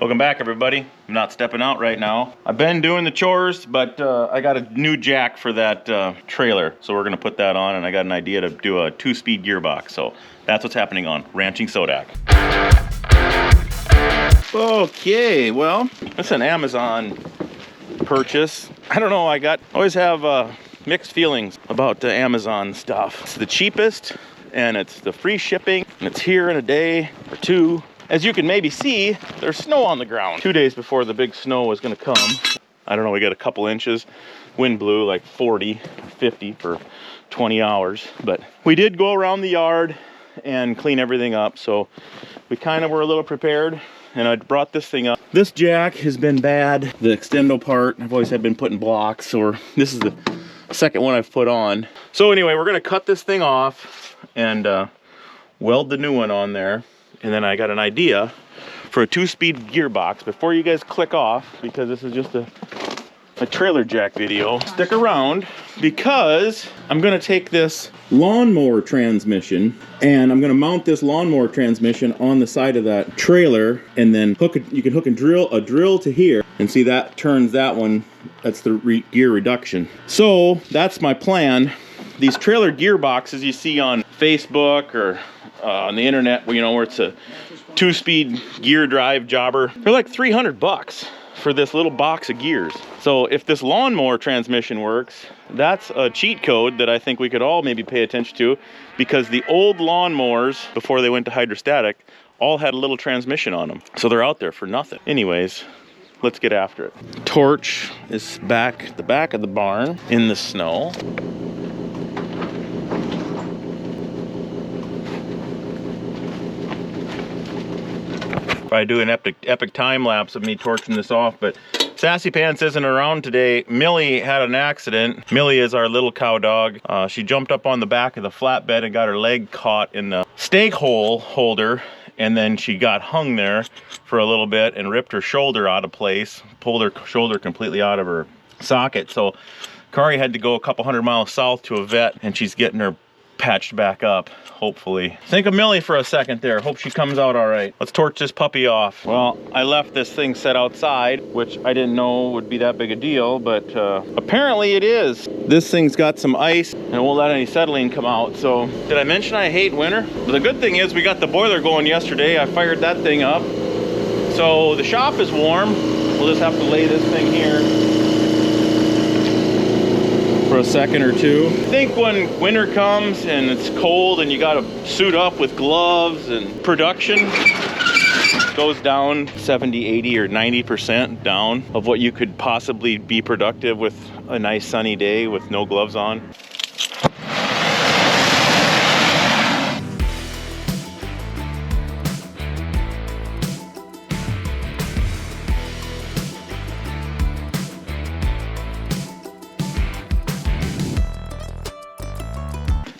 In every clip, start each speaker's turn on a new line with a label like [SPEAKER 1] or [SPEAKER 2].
[SPEAKER 1] Welcome back, everybody. I'm not stepping out right now. I've been doing the chores, but I got a new jack for that trailer. So we're gonna put that on, and I got an idea to do a 2-speed gearbox. So that's what's happening on Ranching Sodak. Okay, well, it's an Amazon purchase. I don't know, always have mixed feelings about the Amazon stuff. It's the cheapest, and it's the free shipping, and it's here in a day or two. As you can maybe see, there's snow on the ground. 2 days before the big snow was gonna come. I don't know, we got a couple inches. Wind blew like 40, 50 for 20 hours. But we did go around the yard and clean everything up. So we kind of were a little prepared, and I brought this thing up. This jack has been bad. The extendo part, I've always been putting blocks, or this is the second one I've put on. So anyway, we're gonna cut this thing off and weld the new one on there. And then I got an idea for a 2-speed gearbox. Before you guys click off, because this is just a trailer jack video, stick around, because I'm gonna take this lawnmower transmission and I'm gonna mount this lawnmower transmission on the side of that trailer, and then you can hook and drill a drill to here, and see that turns that one. That's the gear reduction. So that's my plan. These trailer gearboxes you see on Facebook or on the internet, where it's a 2-speed gear drive jobber, they're like 300 bucks for this little box of gears. So if this lawnmower transmission works, that's a cheat code that I think we could all maybe pay attention to, because the old lawnmowers, before they went to hydrostatic, all had a little transmission on them. So they're out there for nothing. Anyways, let's get after it. Torch is back at the back of the barn in the snow. I do an epic time lapse of me torching this off, but Sassy Pants isn't around today. Millie had an accident. Millie is our little cow dog. She jumped up on the back of the flatbed and got her leg caught in the stake hole holder, and then she got hung there for a little bit and ripped her shoulder out of place, pulled her shoulder completely out of her socket. So Kari had to go a couple 100 miles south to a vet, and she's getting her patched back up, hopefully. Think of Millie for a second there. Hope she comes out all right. Let's torch this puppy off. Well, I left this thing set outside, which I didn't know would be that big a deal, but apparently it is. This thing's got some ice and it won't let any settling come out. So, did I mention I hate winter? But the good thing is we got the boiler going yesterday. I fired that thing up. So the shop is warm. We'll just have to lay this thing here for a second or two. I think when winter comes and it's cold and you gotta suit up with gloves, and production goes down 70, 80, or 90% down of what you could possibly be productive with a nice sunny day with no gloves on.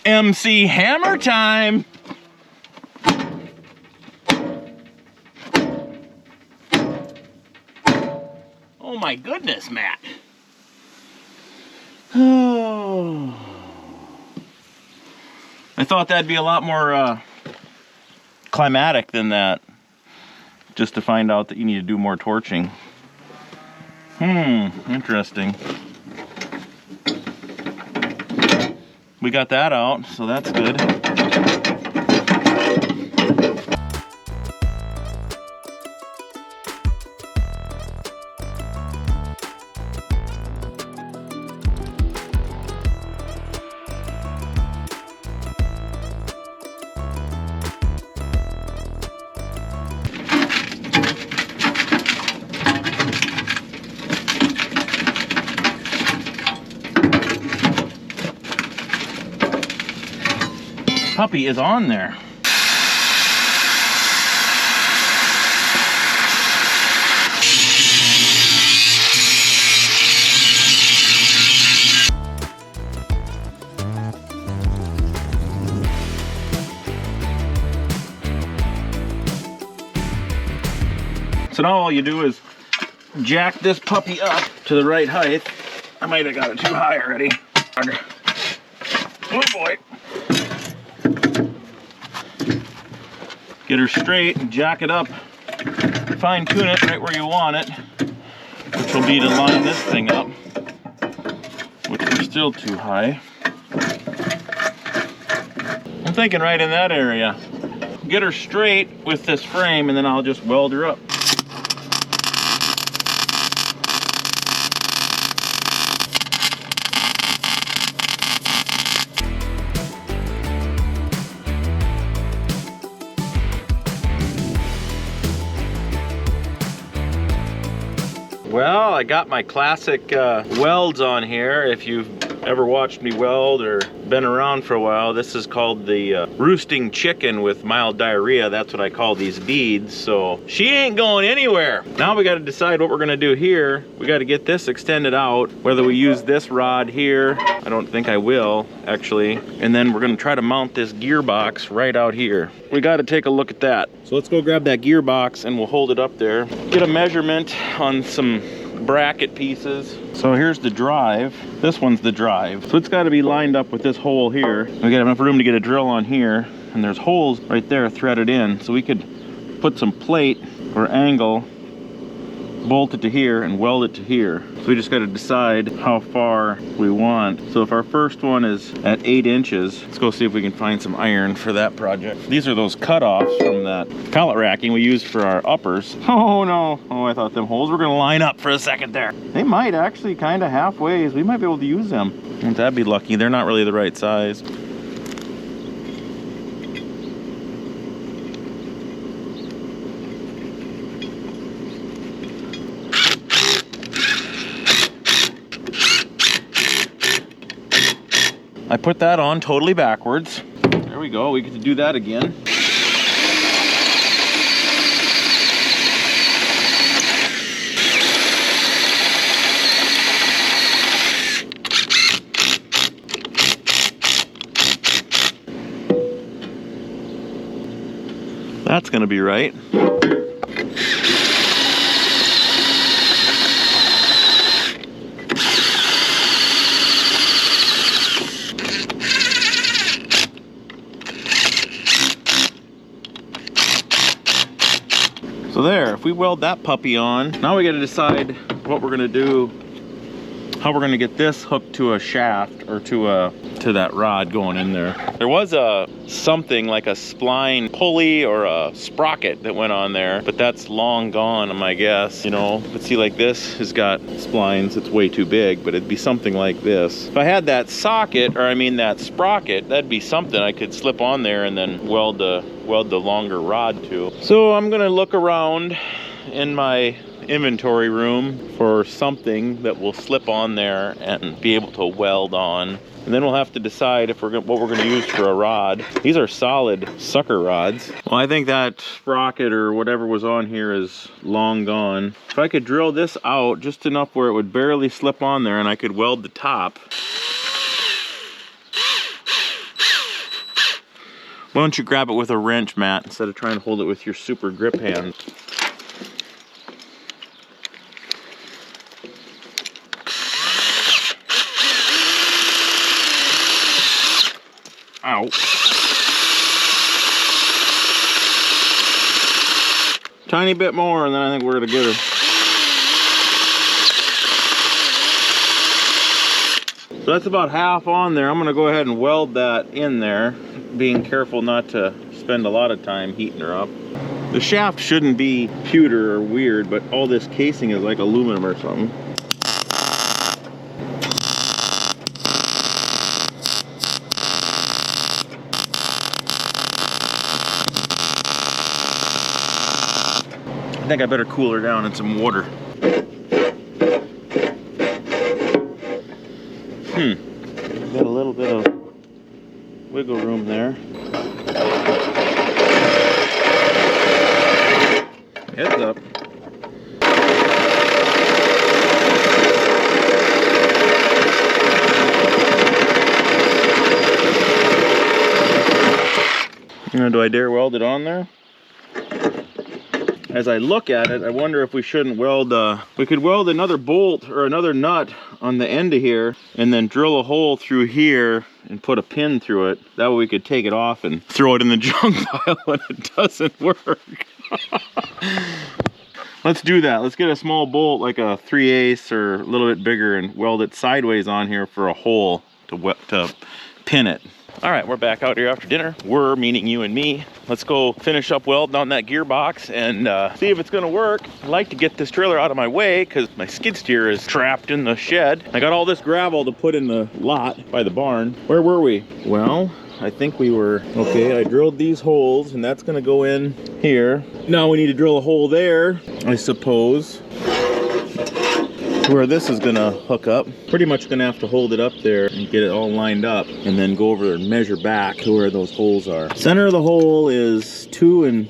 [SPEAKER 1] MC Hammer time! Oh my goodness, Matt. Oh. I thought that'd be a lot more climatic than that. Just to find out that you need to do more torching. Interesting. We got that out, so that's good. Puppy is on there. So now all you do is jack this puppy up to the right height. I might have got it too high already. Oh boy. Get her straight and jack it up fine tune it right where you want it, which will be to line this thing up, which is still too high. I'm thinking right in that area. Get her straight with this frame and then I'll just weld her up. Well, I got my classic welds on here. If you've ever watched me weld or been around for a while, this is called the roosting chicken with mild diarrhea. That's what I call these beads. So she ain't going anywhere. Now we got to decide what we're gonna do here. We got to get this extended out, whether we use this rod here. I don't think I will, actually. And then we're gonna try to mount this gearbox right out here. We got to take a look at that. So let's go grab that gearbox and we'll hold it up there. Get a measurement on some bracket pieces. So here's the drive. This one's the drive. So it's got to be lined up with this hole here. We got enough room to get a drill on here, and there's holes right there threaded in. So we could put some plate or angle, bolt it to here and weld it to here. So we just got to decide how far we want. So if our first one is at 8 inches, let's go see if we can find some iron for that project. These are those cutoffs from that pallet racking we used for our uppers. Oh no, oh I thought them holes were gonna line up for a second there. They might actually kind of halfway. We might be able to use them. Wouldn't that be lucky? They're not really the right size. I put that on totally backwards. There we go, we get to do that again. That's gonna be right. So there, if we weld that puppy on, now we got to decide what we're gonna do, how we're gonna get this hooked to a shaft or to that rod going in there. There was something like a spline pulley or a sprocket that went on there, but that's long gone, my guess. You know, but see, like this has got splines. It's way too big, but it'd be something like this. If I had that socket, or I mean that sprocket, that'd be something I could slip on there and then weld the longer rod to. So I'm gonna look around in my inventory room for something that will slip on there and be able to weld on. And then we'll have to decide if what we're going to use for a rod. These are solid sucker rods. Well, I think that sprocket or whatever was on here is long gone. If I could drill this out just enough where it would barely slip on there and I could weld the top. Why don't you grab it with a wrench, Matt, instead of trying to hold it with your super grip hand. Ow. Tiny bit more and then I think we're gonna get her. So that's about half on there. I'm gonna go ahead and weld that in there, being careful not to spend a lot of time heating her up. The shaft shouldn't be pewter or weird, but all this casing is like aluminum or something. I think I better cool her down in some water. Got a little bit of wiggle room there. Heads up. Do I dare weld it on there? As I look at it, I wonder if we shouldn't weld, we could weld another bolt or another nut on the end of here and then drill a hole through here and put a pin through it. That way we could take it off and throw it in the junk pile when it doesn't work. Let's do that. Let's get a small bolt, like a 3/8 or a little bit bigger, and weld it sideways on here for a hole to pin it. All right, we're back out here after dinner. We're, meaning you and me. Let's go finish up welding on that gearbox and see if it's gonna work. I'd like to get this trailer out of my way because my skid steer is trapped in the shed. I got all this gravel to put in the lot by the barn. Where were we? Well, I think we were, okay, I drilled these holes and that's gonna go in here. Now we need to drill a hole there, I suppose, where this is gonna hook up. Pretty much gonna have to hold it up there and get it all lined up and then go over and measure back to where those holes are. Center of the hole is 2 and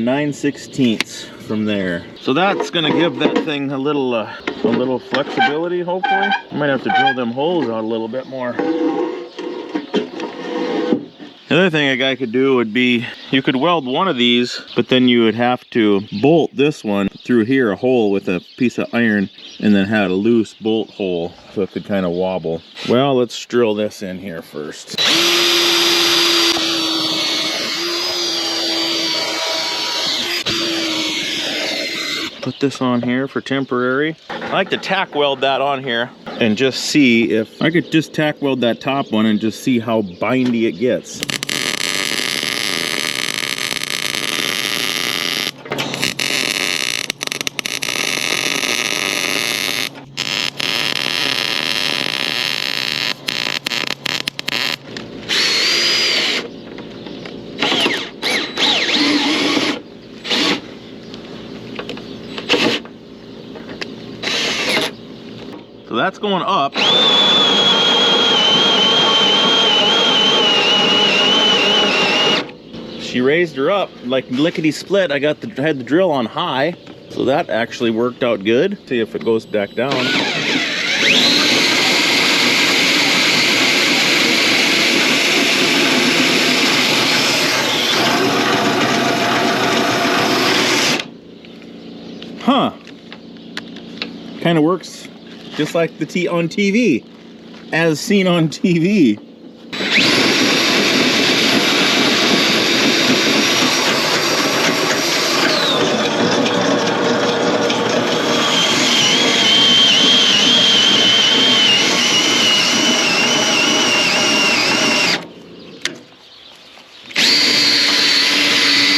[SPEAKER 1] 9/16 from there. So that's gonna give that thing a little flexibility, hopefully. I might have to drill them holes out a little bit more. The other thing a guy could do would be, you could weld one of these, but then you would have to bolt this one through here, a hole with a piece of iron, and then have a loose bolt hole so it could kind of wobble. Well, let's drill this in here first. Put this on here for temporary. I like to tack weld that on here and just see if I could just tack weld that top one and just see how bindy it gets. So that's going up. She raised her up like lickety split. I had the drill on high, so that actually worked out good. See if it goes back down. Huh. Kind of works just like the on TV, as seen on TV. So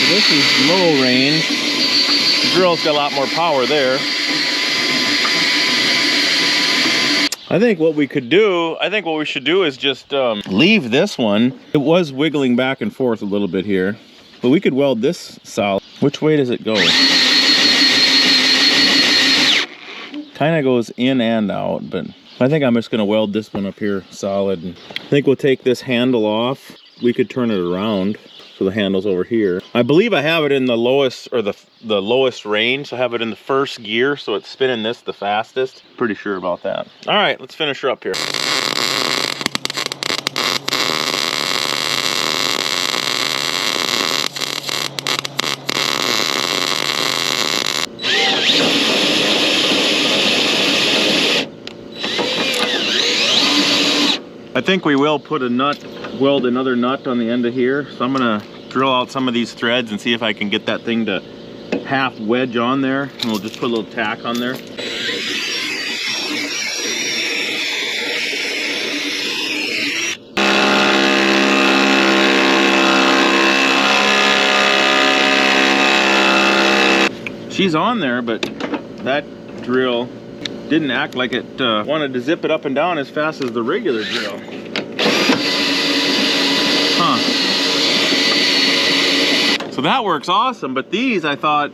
[SPEAKER 1] this is low range. The drill's got a lot more power there. I think what we should do is just leave this one. It was wiggling back and forth a little bit here, but we could weld this solid. Which way does it go? Kind of goes in and out, but I think I'm just gonna weld this one up here solid. And I think we'll take this handle off. We could turn it around so the handle's over here. I believe I have it in the lowest, or the lowest range. So I have it in the first gear, so it's spinning this the fastest. Pretty sure about that. All right, let's finish her up here. I think we will put a nut, weld another nut on the end of here. So I'm gonna drill out some of these threads and see if I can get that thing to half wedge on there. And we'll just put a little tack on there. She's on there, but that drill didn't act like it wanted to zip it up and down as fast as the regular drill. Huh. So that works awesome, but these, I thought,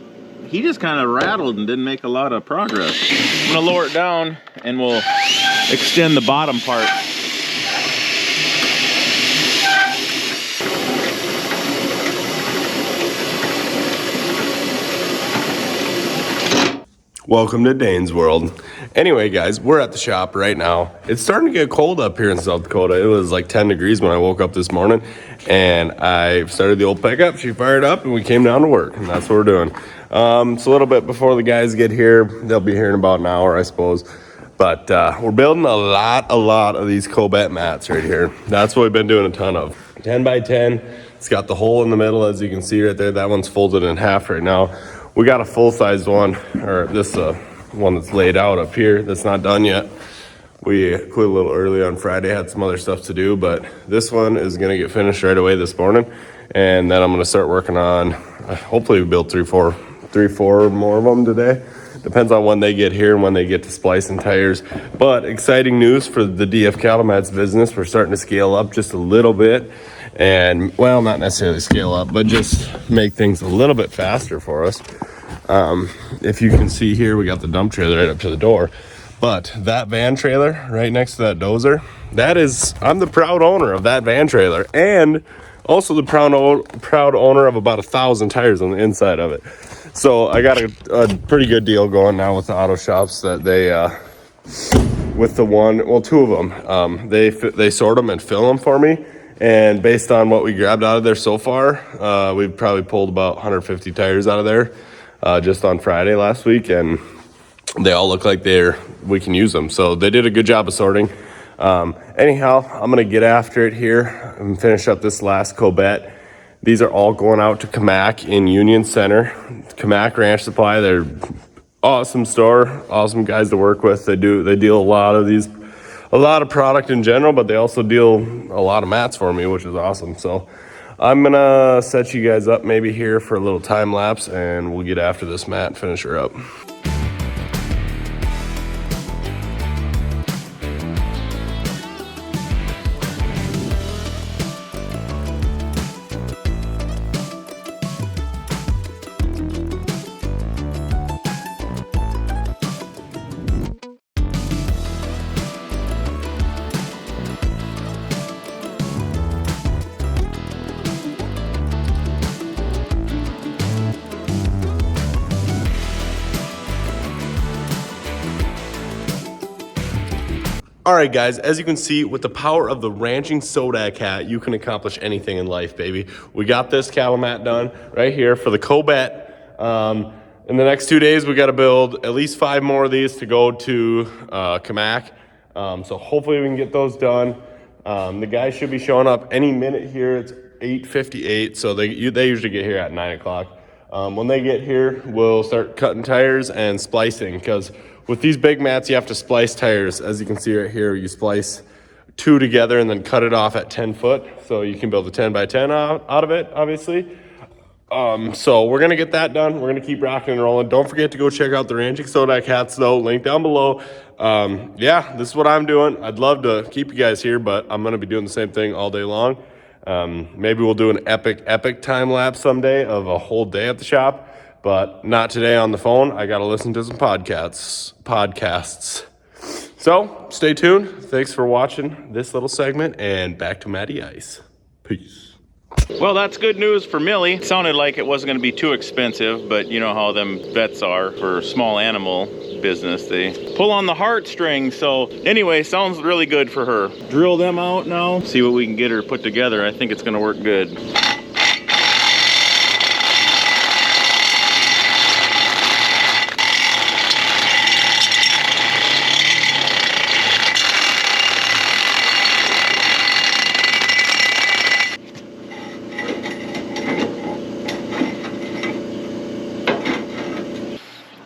[SPEAKER 1] he just kind of rattled and didn't make a lot of progress. I'm gonna lower it down and we'll extend the bottom part.
[SPEAKER 2] Welcome to Dane's World. Anyway, guys, we're at the shop right now. It's starting to get cold up here in South Dakota. It was like 10 degrees when I woke up this morning, and I started the old pickup. She fired up, and we came down to work, and that's what we're doing. So a little bit before the guys get here, they'll be here in about an hour, I suppose. But we're building a lot of these Cobat mats right here. That's what we've been doing a ton of. 10 by 10. It's got the hole in the middle, as you can see right there. That one's folded in half right now. we got a full-sized one, or this one that's laid out up here that's not done yet. We quit a little early on Friday, had some other stuff to do, but this one is gonna get finished right away this morning. And then I'm gonna start working on, hopefully we build three, four more of them today. Depends on when they get here and when they get to splicing tires. But exciting news for the DF Cattle Mats business. We're starting to scale up just a little bit. And, well, not necessarily scale up, but just make things a little bit faster for us. If you can see here, we got the dump trailer right up to the door. But that van trailer right next to that dozer, I'm the proud owner of that van trailer. And also the proud owner of about 1,000 tires on the inside of it. So I got a pretty good deal going now with the auto shops that they, with the one, well, two of them, they sort them and fill them for me. And based on what we grabbed out of there so far, we've probably pulled about 150 tires out of there just on Friday last week. And they all look like we can use them. So they did a good job of sorting. Anyhow, I'm going to get after it here and finish up this last Cobet. These are all going out to Kamak in Union Center. Kamak Ranch Supply, they're awesome store, awesome guys to work with. They deal a lot of product in general, but they also deal a lot of mats for me, which is awesome. So I'm gonna set you guys up maybe here for a little time lapse, and we'll get after this mat and finish her up. All right, guys, as you can see, with the power of the ranching Sodak hat, you can accomplish anything in life, baby. We got this cattle mat done right here for the Cobet. In the next 2 days, we got to build at least 5 more of these to go to Kamak. So hopefully we can get those done. The guys should be showing up any minute here. It's 8:58, so they usually get here at 9 o'clock. When they get here, we'll start cutting tires and splicing, because with these big mats, you have to splice tires. As you can see right here, you splice 2 together and then cut it off at 10 foot. So you can build a 10 by 10 out of it, obviously. So we're going to get that done. We're going to keep rocking and rolling. Don't forget to go check out the Ranching Sodak hats, though. Link down below. Yeah, this is what I'm doing. I'd love to keep you guys here, but I'm going to be doing the same thing all day long. Maybe we'll do an epic time lapse someday of a whole day at the shop. But not today on the phone. I got to listen to some podcasts. So stay tuned. Thanks for watching this little segment, and back to Matty Ice. Peace.
[SPEAKER 1] Well, that's good news for Millie. It sounded like it wasn't going to be too expensive, but you know how them vets are for small animal business. They pull on the heartstrings. So anyway, sounds really good for her. Drill them out now. See what we can get her put together. I think it's going to work good.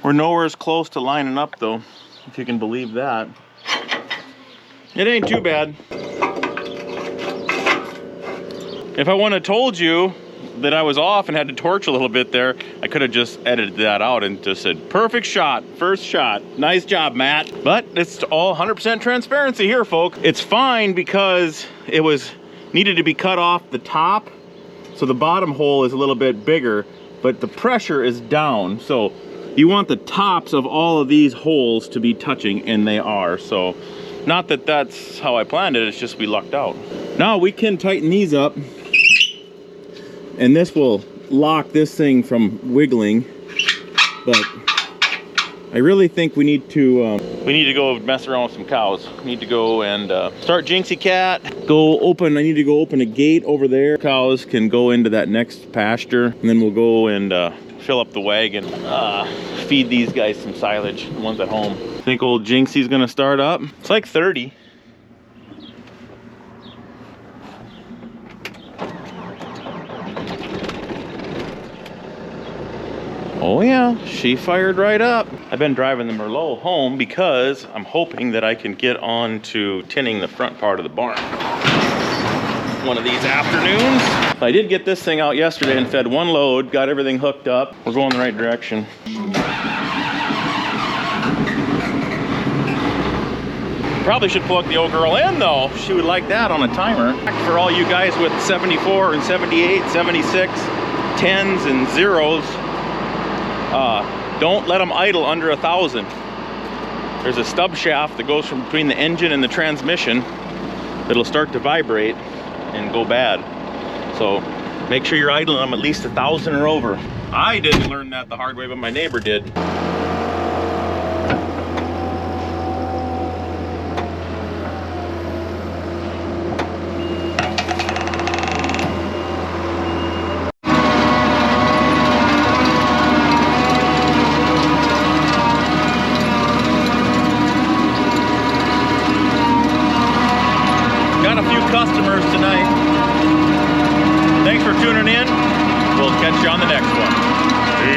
[SPEAKER 1] We're nowhere as close to lining up though, if you can believe that. It ain't too bad. If I wouldn't have told you that I was off and had to torch a little bit there, I could have just edited that out and just said, perfect shot, first shot. Nice job, Matt. But it's all 100% transparency here, folks. It's fine because it needed to be cut off the top. So the bottom hole is a little bit bigger, but the pressure is down. So you want the tops of all of these holes to be touching, and they are. So not that that's how I planned it, it's just we lucked out. Now we can tighten these up, and this will lock this thing from wiggling. But I really think we need to go mess around with some cows. We need to go and start Jinxie Cat. I need to go open a gate over there. Cows can go into that next pasture, and then we'll go and fill up the wagon, feed these guys some silage, the ones at home. Think old Jinxie's gonna start up? It's like 30. Oh yeah, she fired right up. I've been driving the Merlot home because I'm hoping that I can get on to tinning the front part of the barn one of these afternoons. I did get this thing out yesterday and fed one load, got everything hooked up. We're going the right direction. Probably should plug the old girl in though. She would like that on a timer. For all you guys with 74 and 78, 76, 10s and zeros, don't let them idle under 1,000. There's a stub shaft that goes from between the engine and the transmission that'll start to vibrate and go bad. So make sure you're idling them at least 1,000 or over. I didn't learn that the hard way, but my neighbor did. Got a few customers tonight. Thanks for tuning in. We'll catch you on the next one. Peace.